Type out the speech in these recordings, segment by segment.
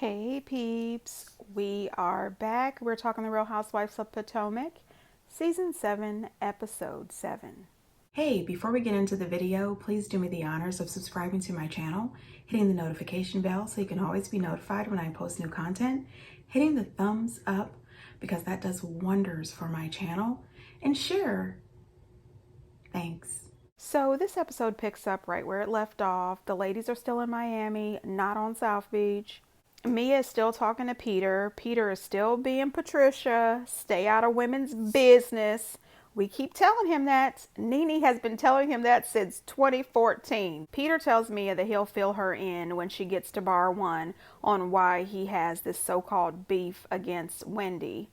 Hey peeps, we are back. We're talking The Real Housewives of Potomac, Season 7, Episode 7. Hey, before we get into the video, please do me the honors of subscribing to my channel, hitting the notification bell so you can always be notified when I post new content, hitting the thumbs up because that does wonders for my channel, and share. Thanks. So this episode picks up right where it left off. The ladies are still in Miami, not on South Beach. Mia is still talking to Peter. Peter is still being Patricia. Stay out of women's business. We keep telling him that. Nene has been telling him that since 2014. Peter tells Mia that he'll fill her in when she gets to bar one on why he has this so-called beef against Wendy.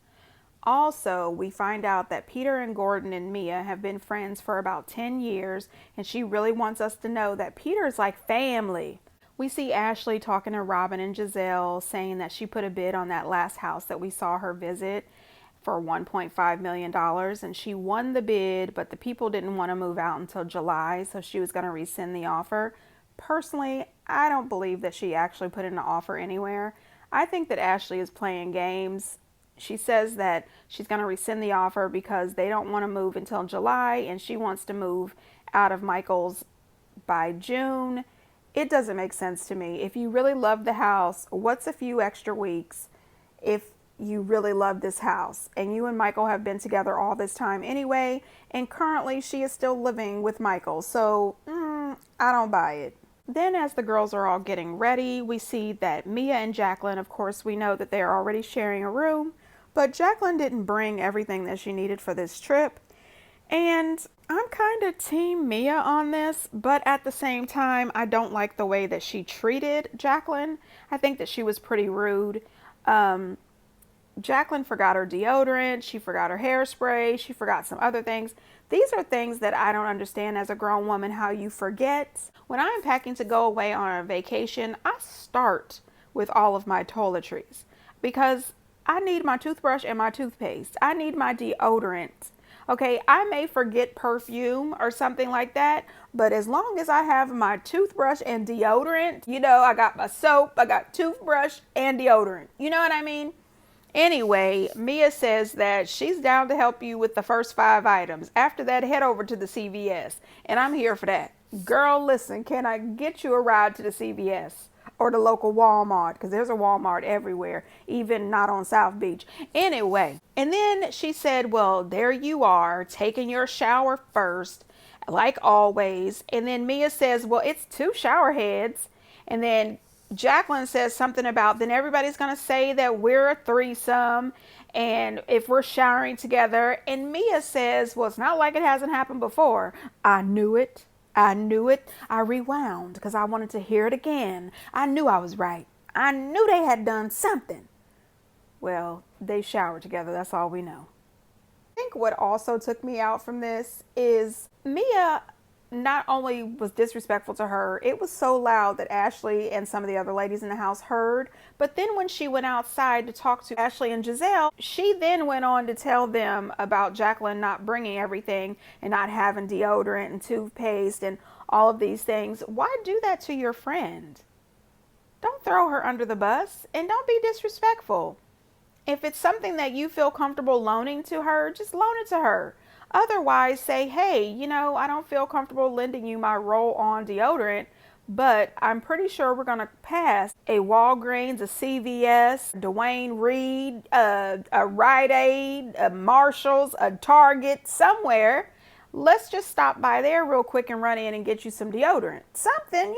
Also, we find out that Peter and Gordon and Mia have been friends for about 10 years, and she really wants us to know that Peter is like family. We see Ashley talking to Robin and Giselle, saying that she put a bid on that last house that we saw her visit for $1.5 million, and she won the bid, but the people didn't want to move out until July, so she was going to rescind the offer. Personally, I don't believe that she actually put in an offer anywhere. I think that Ashley is playing games. She says that she's going to rescind the offer because they don't want to move until July, and she wants to move out of Michael's by June. It doesn't make sense to me. If you really love the house, what's a few extra weeks if you really love this house? And you and Michael have been together all this time anyway, and currently she is still living with Michael. So, I don't buy it. Then as the girls are all getting ready, we see that Mia and Jacqueline, of course, we know that they're already sharing a room, but Jacqueline didn't bring everything that she needed for this trip. And I'm kind of team Mia on this, but at the same time, I don't like the way that she treated Jacqueline. I think that she was pretty rude. Jacqueline forgot her deodorant, she forgot her hairspray, she forgot some other things. These are things that I don't understand as a grown woman, how you forget. When I'm packing to go away on a vacation, I start with all of my toiletries because I need my toothbrush and my toothpaste. I need my deodorant. Okay, I may forget perfume or something like that, but as long as I have my toothbrush and deodorant, I got my soap, I got toothbrush and deodorant. You know what I mean? Anyway, Mia says that she's down to help you with the first 5 items. After that, head over to the CVS, and I'm here for that. Girl, listen, can I get you a ride to the CVS? Or the local Walmart, because there's a Walmart everywhere, even not on South Beach. Anyway, and then she said, well, there you are, taking your shower first, like always. And then Mia says, well, it's 2 shower heads. And then Jacqueline says something about, then everybody's going to say that we're a threesome and if we're showering together. And Mia says, well, it's not like it hasn't happened before. I knew it. I knew it. I rewound because I wanted to hear it again. I knew I was right. I knew they had done something. Well, they showered together. That's all we know. I think what also took me out from this is Mia not only was disrespectful to her, it was so loud that Ashley and some of the other ladies in the house heard. But then when she went outside to talk to Ashley and Giselle, she then went on to tell them about Jacqueline not bringing everything and not having deodorant and toothpaste and all of these things. Why do that to your friend? Don't throw her under the bus and don't be disrespectful. If it's something that you feel comfortable loaning to her, just loan it to her. Otherwise, say, hey, I don't feel comfortable lending you my roll-on deodorant, but I'm pretty sure we're going to pass a Walgreens, a CVS, Dwayne Reed, a Rite Aid, a Marshalls, a Target, somewhere. Let's just stop by there real quick and run in and get you some deodorant. Something.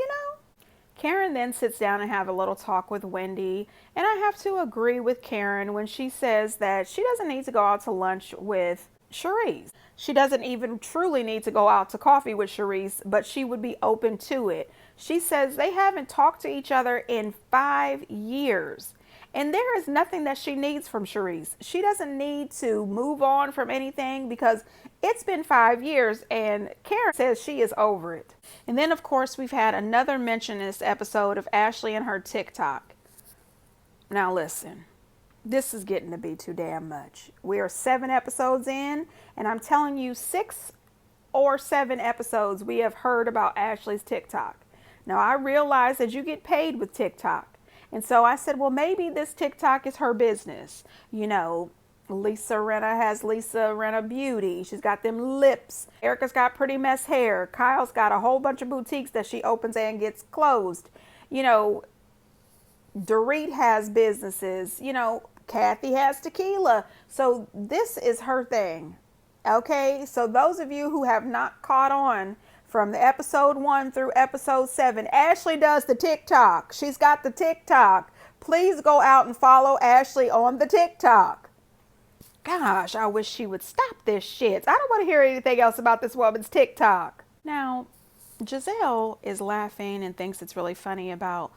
Karen then sits down and have a little talk with Wendy, and I have to agree with Karen when she says that she doesn't need to go out to lunch with Charisse. She doesn't even truly need to go out to coffee with Charisse, but she would be open to it. She says they haven't talked to each other in 5 years. And there is nothing that she needs from Charisse. She doesn't need to move on from anything because it's been 5 years and Karen says she is over it. And then, of course, we've had another mention in this episode of Ashley and her TikTok. Now, listen. This is getting to be too damn much. We are 7 episodes in, and I'm telling you, 6 or 7 episodes we have heard about Ashley's TikTok. Now, I realize that you get paid with TikTok, And so I said, well, maybe this TikTok is her business. You know, Lisa Rinna has Lisa Rinna Beauty. She's got them lips. Erica's got pretty mess hair. Kyle's got a whole bunch of boutiques that she opens and gets closed. You know, Dorit has businesses. You know, Kathy has tequila. So this is her thing. Okay, so those of you who have not caught on from the episode 1 through episode 7, Ashley does the TikTok. She's got the TikTok. Please go out and follow Ashley on the TikTok. Gosh, I wish she would stop this shit. I don't want to hear anything else about this woman's TikTok. Now, Giselle is laughing and thinks it's really funny about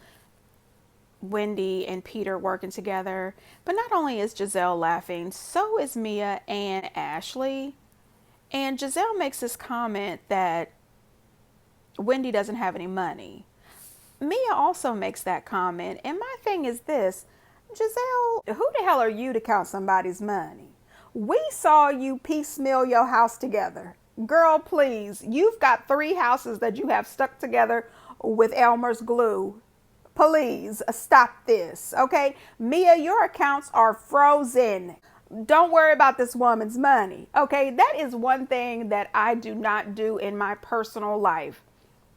Wendy and Peter working together. But not only is Giselle laughing, so is Mia and Ashley. And Giselle makes this comment that Wendy doesn't have any money. Mia also makes that comment. And my thing is this, Giselle, who the hell are you to count somebody's money? We saw you piecemeal your house together. Girl, please, you've got 3 houses that you have stuck together with Elmer's glue. Please stop this, okay? Mia, your accounts are frozen. Don't worry about this woman's money, okay? That is one thing that I do not do in my personal life.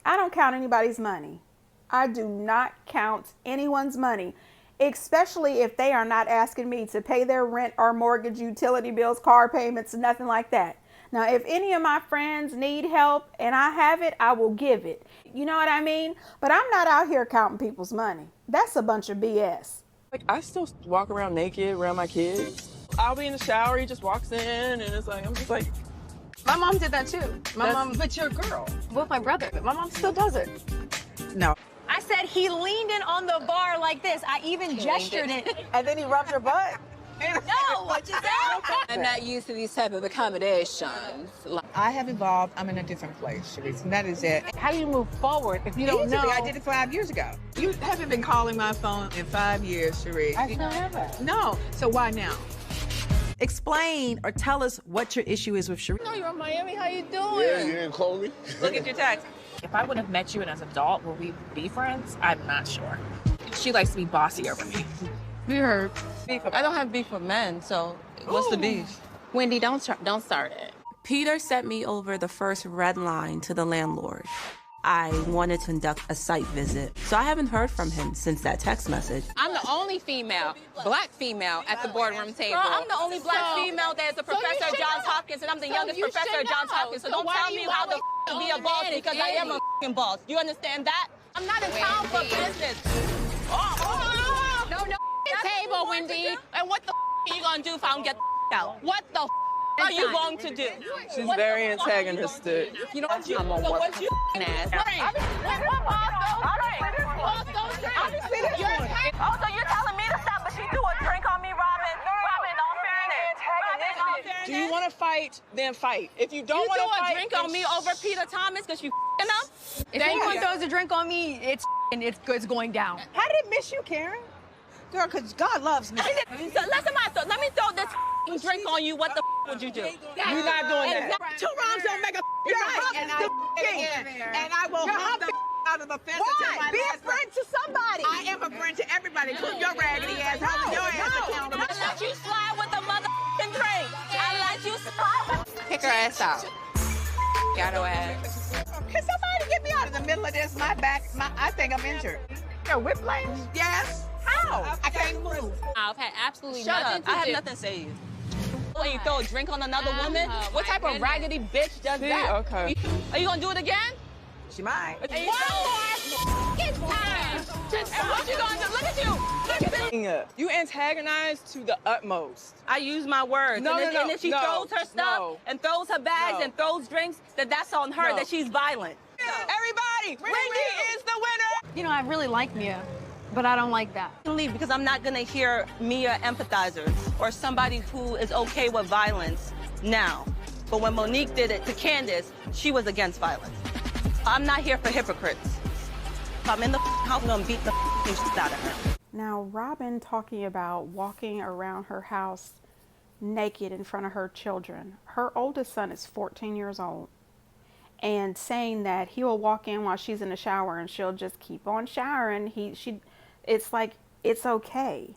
I don't count anybody's money. I do not count anyone's money, especially if they are not asking me to pay their rent or mortgage, utility bills, car payments, nothing like that. Now, if any of my friends need help and I have it, I will give it. You know what I mean? But I'm not out here counting people's money. That's a bunch of BS. Like, I still walk around naked around my kids. I'll be in the shower, he just walks in, and it's like, I'm just like... My mom did that too. My mom, but you're a girl. With my brother. My mom still does it. No. I said he leaned in on the bar like this. I even gestured it. And then he rubbed your butt. No, what you said? I'm not used to these type of accommodations. I have evolved. I'm in a different place, Sharice, and that is it. How do you move forward if you don't know? I did it 5 years ago. You haven't been calling my phone in 5 years, Sharice. I still haven't. No. So why now? Explain or tell us what your issue is with Sharice. No, you're in Miami. How you doing? Yeah, you didn't call me. Look at your text. If I would have met you as an adult, would we be friends? I'm not sure. She likes to be bossy over me. We heard. I don't have beef with men, so what's the beef? Wendy, don't start it. Peter sent me over the first red line to the landlord. I wanted to conduct a site visit, so I haven't heard from him since that text message. I'm the only female, black female, at the boardroom table. Girl, I'm the only black female that's a professor at Johns Hopkins, and I'm the youngest professor at Johns Hopkins. So don't tell me how the to be a boss because I am a boss. You understand that? I'm not in town for business. No, table, Wendy. And what the are you gonna do if I don't get the out? What the are you going to do? She's very antagonistic. You know what? I'm on what ass. Oh, so you're telling me to stop, but she threw a drink on me, Robin. Robin, all fairness. Do you want to fight? Then fight. If you don't want to fight, a drink on me over Peter Thomas because you enough? If anyone throws a drink on me, it's going down. How did it miss you, Karen? Girl, because God loves me. So let me throw this drink on you. What the would you do? you're not doing that. 2 wrongs don't make a right. And I will hump the out of the fence until my Be a last friend to somebody. I am a friend to everybody, including your raggedy ass, holding your ass accountable. I let you slide with the motherfucking drink. I let you slide. Kick her ass out. Got her ass. Can somebody get me out of the middle of this? My back, I think I'm injured. Your whiplash? Yes. How? I can't move. I've had absolutely Shut nothing up. to I have do. nothing to say to you. When you throw a drink on another woman, what type of raggedy bitch does that? Okay. Are you gonna do it again? She might. One more time. And what you gonna do? Look at you. Look at this. You antagonize to the utmost. I use my words. No, and if she throws her stuff and throws her bags and throws drinks, then that's on her, that she's violent. Everybody, Wendy is the winner. You know, I really like Mia, but I don't like that. I can leave because I'm not gonna hear Mia empathizers or somebody who is okay with violence now. But when Monique did it to Candace, she was against violence. I'm not here for hypocrites. If I'm in the house, I'm gonna beat the shit out of her. Now, Robin talking about walking around her house naked in front of her children. Her oldest son is 14 years old. And saying that he will walk in while she's in the shower and she'll just keep on showering. It's like it's okay.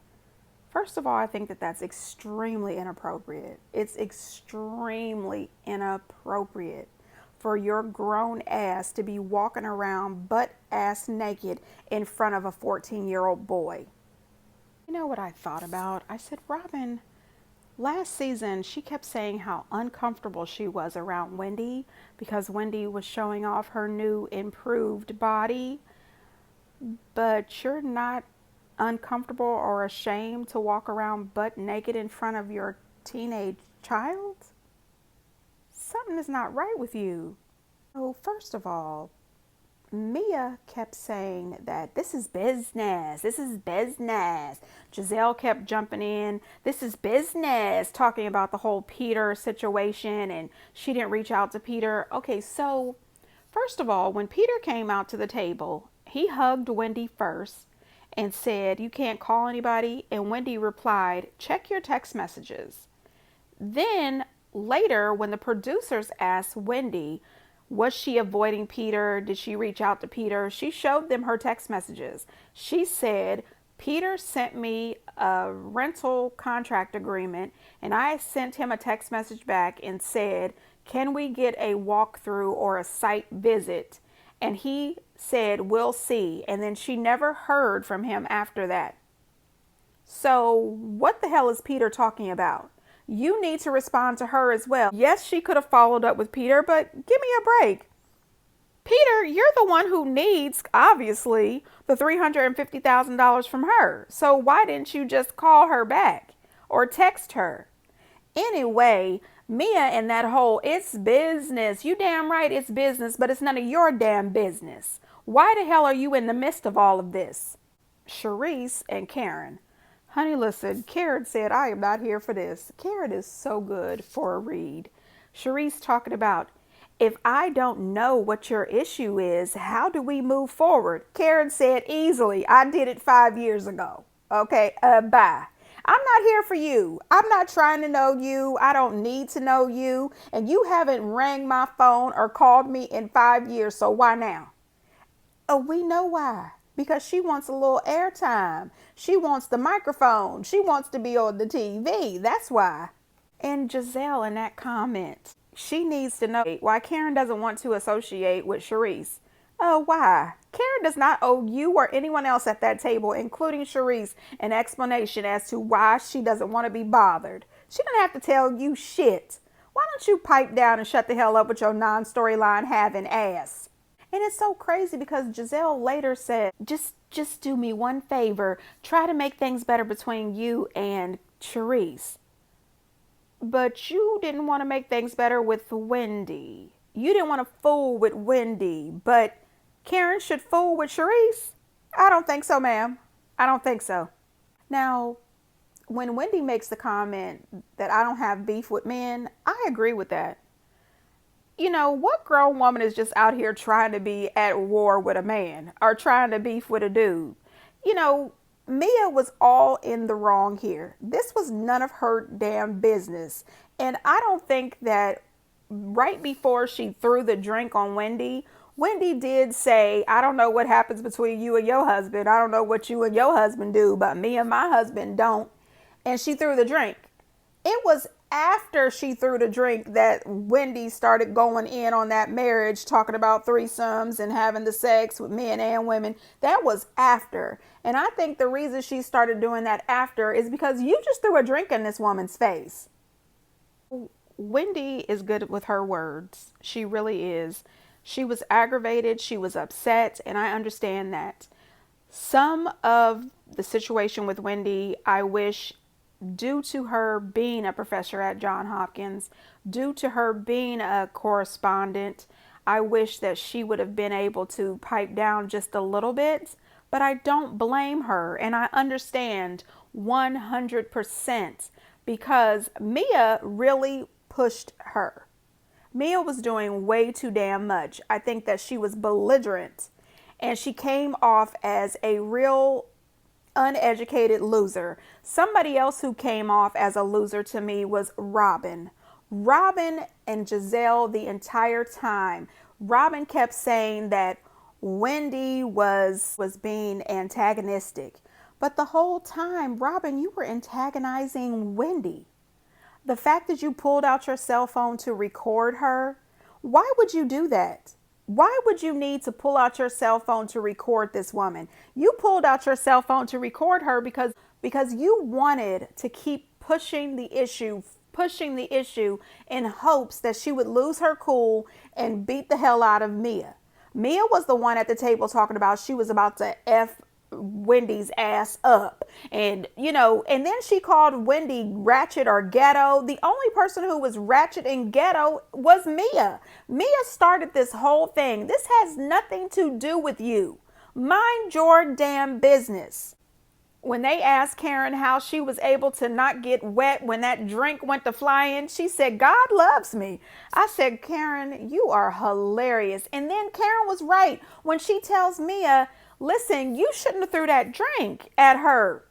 First of all, I think that that's extremely inappropriate. It's extremely inappropriate for your grown ass to be walking around butt ass naked in front of a 14-year-old boy. You know what I thought about? I said, Robin, last season she kept saying how uncomfortable she was around Wendy because Wendy was showing off her new improved body. But you're not uncomfortable or ashamed to walk around butt naked in front of your teenage child? Something is not right with you. So first of all, Mia kept saying that this is business. This is business. Giselle kept jumping in. This is business, talking about the whole Peter situation, and she didn't reach out to Peter. Okay, so first of all, when Peter came out to the table, he hugged Wendy first and said, "You can't call anybody." And Wendy replied, "Check your text messages." Then later, when the producers asked Wendy, was she avoiding Peter? Did she reach out to Peter? She showed them her text messages. She said, Peter sent me a rental contract agreement and I sent him a text message back and said, can we get a walkthrough or a site visit? And he said, we'll see. And then she never heard from him after that. So what the hell is Peter talking about? You need to respond to her as well. Yes, she could have followed up with Peter, but give me a break. Peter, you're the one who needs, obviously, the $350,000 from her. So why didn't you just call her back or text her? Anyway, Mia and that whole, it's business. You damn right it's business, but it's none of your damn business. Why the hell are you in the midst of all of this? Charisse and Karen. Honey, listen, Karen said, I am not here for this. Karen is so good for a read. Charisse talking about, if I don't know what your issue is, how do we move forward? Karen said, easily. I did it 5 years ago. Okay, bye. I'm not here for you. I'm not trying to know you. I don't need to know you. And you haven't rang my phone or called me in 5 years, so why now? Oh, we know why. Because she wants a little airtime. She wants the microphone. She wants to be on the TV. That's why. And Giselle in that comment, she needs to know why Karen doesn't want to associate with Charisse. Why? Karen does not owe you or anyone else at that table, including Charisse, an explanation as to why she doesn't want to be bothered. She doesn't have to tell you shit. Why don't you pipe down and shut the hell up with your non-storyline having ass? And it's so crazy because Giselle later said, just do me one favor. Try to make things better between you and Charisse. But you didn't want to make things better with Wendy. You didn't want to fool with Wendy. But Karen should fool with Charisse? I don't think so, ma'am. I don't think so. Now, when Wendy makes the comment that I don't have beef with men, I agree with that. You know, what grown woman is just out here trying to be at war with a man or trying to beef with a dude? You know, Mia was all in the wrong here. This was none of her damn business. And I don't think that right before she threw the drink on Wendy, Wendy did say, I don't know what happens between you and your husband. I don't know what you and your husband do, but me and my husband don't. And she threw the drink. It was after she threw the drink that Wendy started going in on that marriage, talking about threesomes and having the sex with men and women. That was after. And I think the reason she started doing that after is because you just threw a drink in this woman's face. Wendy is good with her words. She really is. She was aggravated. She was upset. And I understand that. Some of the situation with Wendy, I wish, due to her being a professor at Johns Hopkins, due to her being a correspondent, I wish that she would have been able to pipe down just a little bit, but I don't blame her. And I understand 100% because Mia really pushed her. Mia was doing way too damn much. I think that she was belligerent and she came off as a real uneducated loser. Somebody else who came off as a loser to me was Robin. Robin and Giselle the entire time. Robin kept saying that Wendy was being antagonistic. But the whole time, Robin, you were antagonizing Wendy. The fact that you pulled out your cell phone to record her, why would you do that? Why would you need to pull out your cell phone to record this woman? You pulled out your cell phone to record her because you wanted to keep pushing the issue in hopes that she would lose her cool and beat the hell out of Mia. Mia was the one at the table talking about she was about to F Wendy's ass up. And, and then she called Wendy ratchet or ghetto. The only person who was ratchet and ghetto was Mia. Mia started this whole thing. This has nothing to do with you. Mind your damn business. When they asked Karen how she was able to not get wet when that drink went to flying, she said, God loves me. I said, Karen, you are hilarious. And then Karen was right when she tells Mia, listen, you shouldn't have threw that drink at her.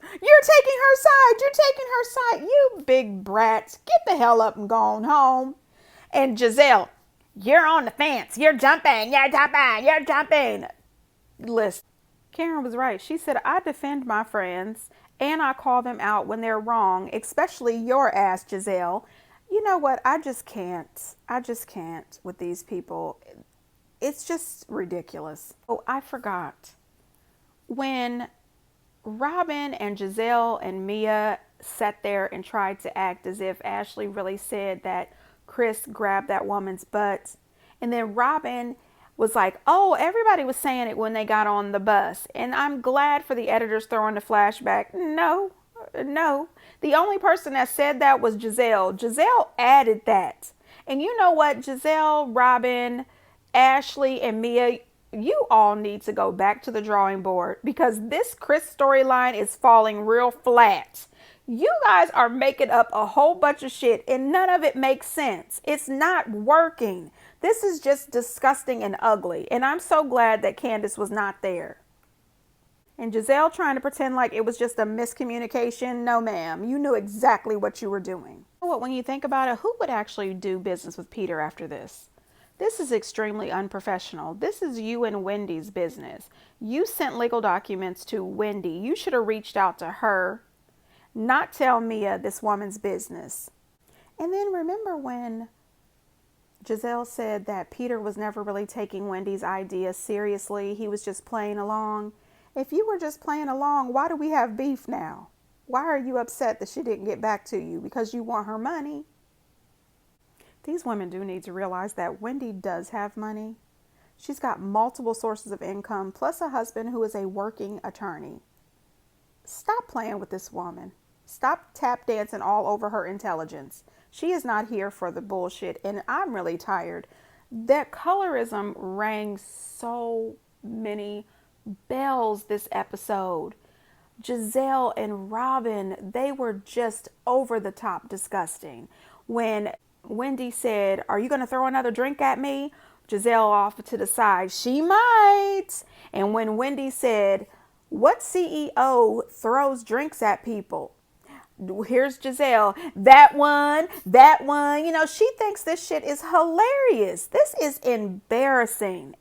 You're taking her side. You're taking her side. You big brats. Get the hell up and go on home. And Giselle, you're on the fence. You're jumping. You're jumping. You're jumping. Listen, Karen was right. She said, I defend my friends and I call them out when they're wrong, especially your ass, Giselle. You know what? I just can't with these people. It's just ridiculous. Oh, I forgot. When Robin and Giselle and Mia sat there and tried to act as if Ashley really said that Chris grabbed that woman's butt, and then Robin was like, oh, everybody was saying it when they got on the bus. And I'm glad for the editors throwing the flashback. No. The only person that said that was Giselle. Giselle added that. And you know what? Giselle, Robin, Ashley, and Mia, you all need to go back to the drawing board because this Chris storyline is falling real flat. You guys are making up a whole bunch of shit and none of it makes sense. It's not working. This is just disgusting and ugly. And I'm so glad that Candace was not there. And Giselle trying to pretend like it was just a miscommunication. No, ma'am. You knew exactly what you were doing. When you think about it, who would actually do business with Peter after this? This is extremely unprofessional. This is you and Wendy's business. You sent legal documents to Wendy. You should have reached out to her, not tell Mia this woman's business. And then remember when Giselle said that Peter was never really taking Wendy's idea seriously. He was just playing along. If you were just playing along, why do we have beef now? Why are you upset that she didn't get back to you? Because you want her money? These women do need to realize that Wendy does have money. She's got multiple sources of income, plus a husband who is a working attorney. Stop playing with this woman. Stop tap dancing all over her intelligence. She is not here for the bullshit, and I'm really tired. That colorism rang so many bells this episode. Giselle and Robin, they were just over the top disgusting. When Wendy said, are you going to throw another drink at me? Giselle off to the side, she might. And when Wendy said, what CEO throws drinks at people? Here's Giselle, that one. She thinks this shit is hilarious. This is embarrassing.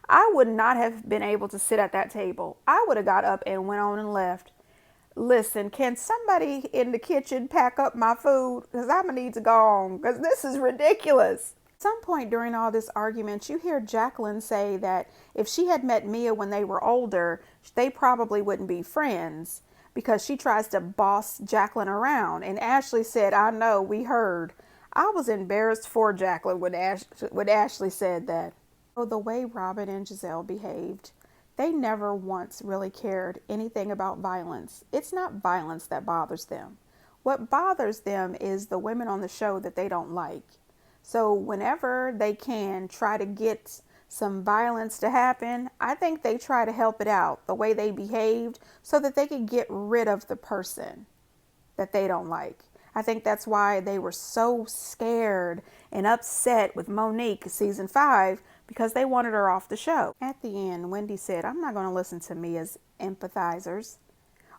I would not have been able to sit at that table. I would have got up and went on and left. Listen, can somebody in the kitchen pack up my food? Because I'm going to need to go on because this is ridiculous. At some point during all this argument, you hear Jacqueline say that if she had met Mia when they were older, they probably wouldn't be friends because she tries to boss Jacqueline around. And Ashley said, I know, we heard. I was embarrassed for Jacqueline when Ashley said that. So the way Robin and Giselle behaved, they never once really cared anything about violence. It's not violence that bothers them. What bothers them is the women on the show that they don't like. So whenever they can try to get some violence to happen, I think they try to help it out the way they behaved so that they could get rid of the person that they don't like. I think that's why they were so scared and upset with Monique season 5 because they wanted her off the show. At the end, Wendy said, I'm not going to listen to Mia's empathizers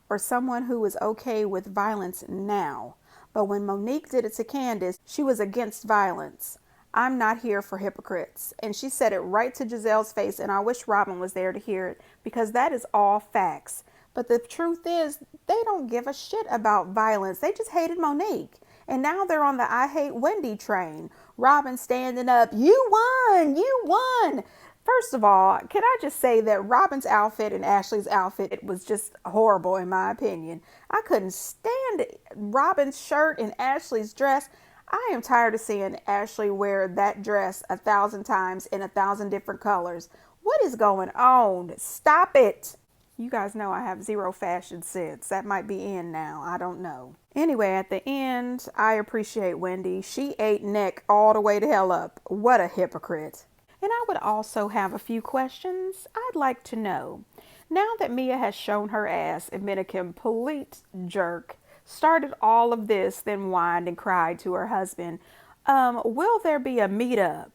or someone who is okay with violence now. But when Monique did it to Candace, she was against violence. I'm not here for hypocrites. And she said it right to Giselle's face, and I wish Robin was there to hear it, because that is all facts. But the truth is, they don't give a shit about violence. They just hated Monique. And now they're on the I hate Wendy train. Robin standing up, you won, you won. First of all, can I just say that Robin's outfit and Ashley's outfit, it was just horrible in my opinion. I couldn't stand Robin's shirt and Ashley's dress. I am tired of seeing Ashley wear that dress 1,000 times in 1,000 different colors. What is going on? Stop it. You guys know I have zero fashion sense. That might be in now. I don't know. Anyway, at the end, I appreciate Wendy. She ate Nick all the way to hell up. What a hypocrite. And I would also have a few questions I'd like to know. Now that Mia has shown her ass and been a complete jerk, started all of this, then whined and cried to her husband, will there be a meetup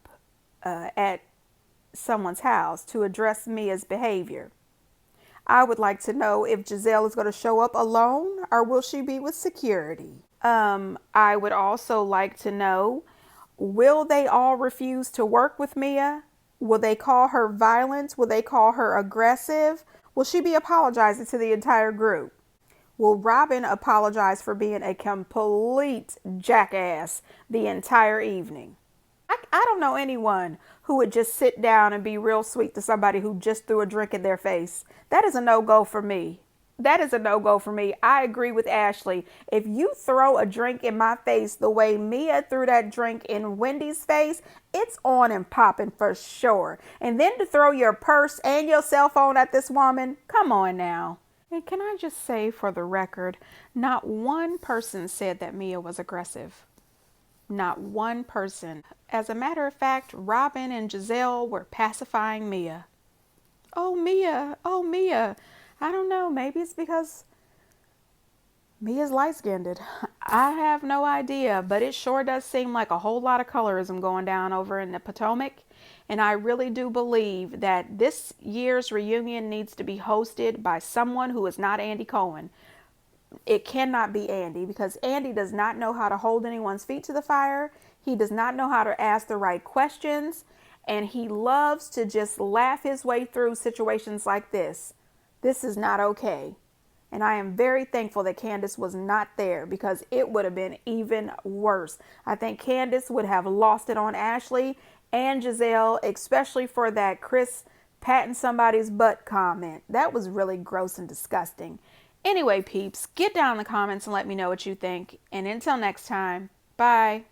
at someone's house to address Mia's behavior? I would like to know if Giselle is going to show up alone or will she be with security? I would also like to know, will they all refuse to work with Mia? Will they call her violent? Will they call her aggressive? Will she be apologizing to the entire group? Will Robin apologize for being a complete jackass the entire evening? I don't know anyone who would just sit down and be real sweet to somebody who just threw a drink in their face. That is a no-go for me. That is a no-go for me. I agree with Ashley. If you throw a drink in my face the way Mia threw that drink in Wendy's face, it's on and popping for sure. And then to throw your purse and your cell phone at this woman, come on now. And can I just say for the record, not one person said that Mia was aggressive. Not one person. As a matter of fact, Robin and Giselle were pacifying Mia. Oh, Mia. Oh, Mia. I don't know. Maybe it's because Mia's light-skinned. I have no idea, but it sure does seem like a whole lot of colorism going down over in the Potomac. And I really do believe that this year's reunion needs to be hosted by someone who is not Andy Cohen. It cannot be Andy, because Andy does not know how to hold anyone's feet to the fire. He does not know how to ask the right questions. And he loves to just laugh his way through situations like this. This is not okay. And I am very thankful that Candace was not there, because it would have been even worse. I think Candace would have lost it on Ashley and Giselle, especially for that Chris patting somebody's butt comment. That was really gross and disgusting. Anyway, peeps, get down in the comments and let me know what you think. And until next time, bye.